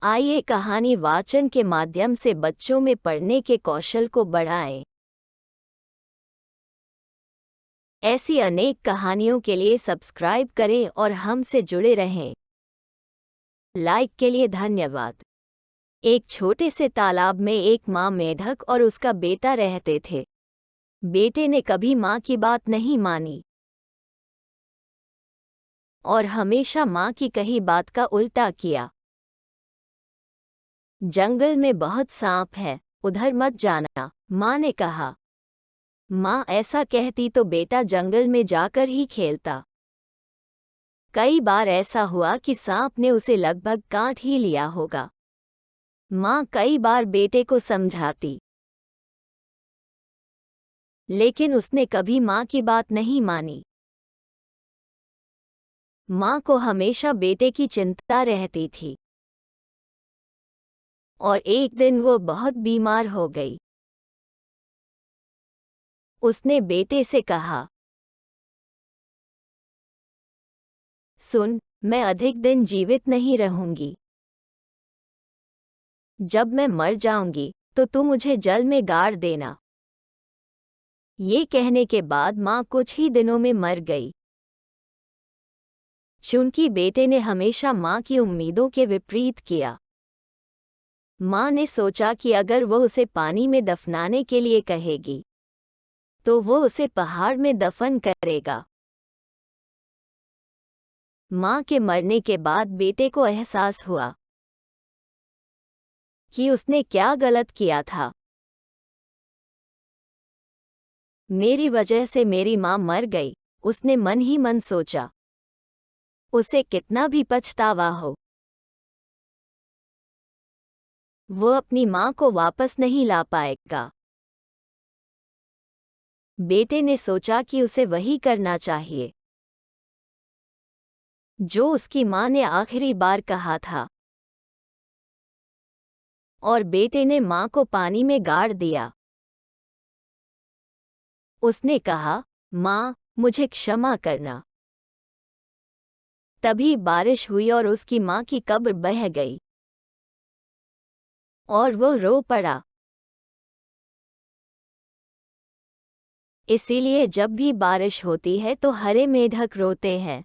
आइए कहानी वाचन के माध्यम से बच्चों में पढ़ने के कौशल को बढ़ाएं। ऐसी अनेक कहानियों के लिए सब्सक्राइब करें और हमसे जुड़े रहें। लाइक के लिए धन्यवाद। एक छोटे से तालाब में एक माँ मेढक और उसका बेटा रहते थे। बेटे ने कभी माँ की बात नहीं मानी और हमेशा माँ की कही बात का उल्टा किया। जंगल में बहुत सांप है, उधर मत जाना, माँ ने कहा। माँ ऐसा कहती तो बेटा जंगल में जाकर ही खेलता। कई बार ऐसा हुआ कि सांप ने उसे लगभग काट ही लिया होगा। माँ कई बार बेटे को समझाती, लेकिन उसने कभी माँ की बात नहीं मानी। माँ को हमेशा बेटे की चिंता रहती थी और एक दिन वो बहुत बीमार हो गई। उसने बेटे से कहा, सुन, मैं अधिक दिन जीवित नहीं रहूंगी। जब मैं मर जाऊंगी तो तू मुझे जल में गाड़ देना। ये कहने के बाद माँ कुछ ही दिनों में मर गई। चूंकि बेटे ने हमेशा माँ की उम्मीदों के विपरीत किया, माँ ने सोचा कि अगर वो उसे पानी में दफनाने के लिए कहेगी तो वो उसे पहाड़ में दफन करेगा। माँ के मरने के बाद बेटे को एहसास हुआ कि उसने क्या गलत किया था। मेरी वजह से मेरी माँ मर गई, उसने मन ही मन सोचा। उसे कितना भी पछतावा हो, वो अपनी माँ को वापस नहीं ला पाएगा। बेटे ने सोचा कि उसे वही करना चाहिए जो उसकी माँ ने आखिरी बार कहा था, और बेटे ने माँ को पानी में गाड़ दिया। उसने कहा, माँ, मुझे क्षमा करना। तभी बारिश हुई और उसकी माँ की कब्र बह गई और वो रो पड़ा। इसीलिए जब भी बारिश होती है तो हरे मेढक रोते हैं।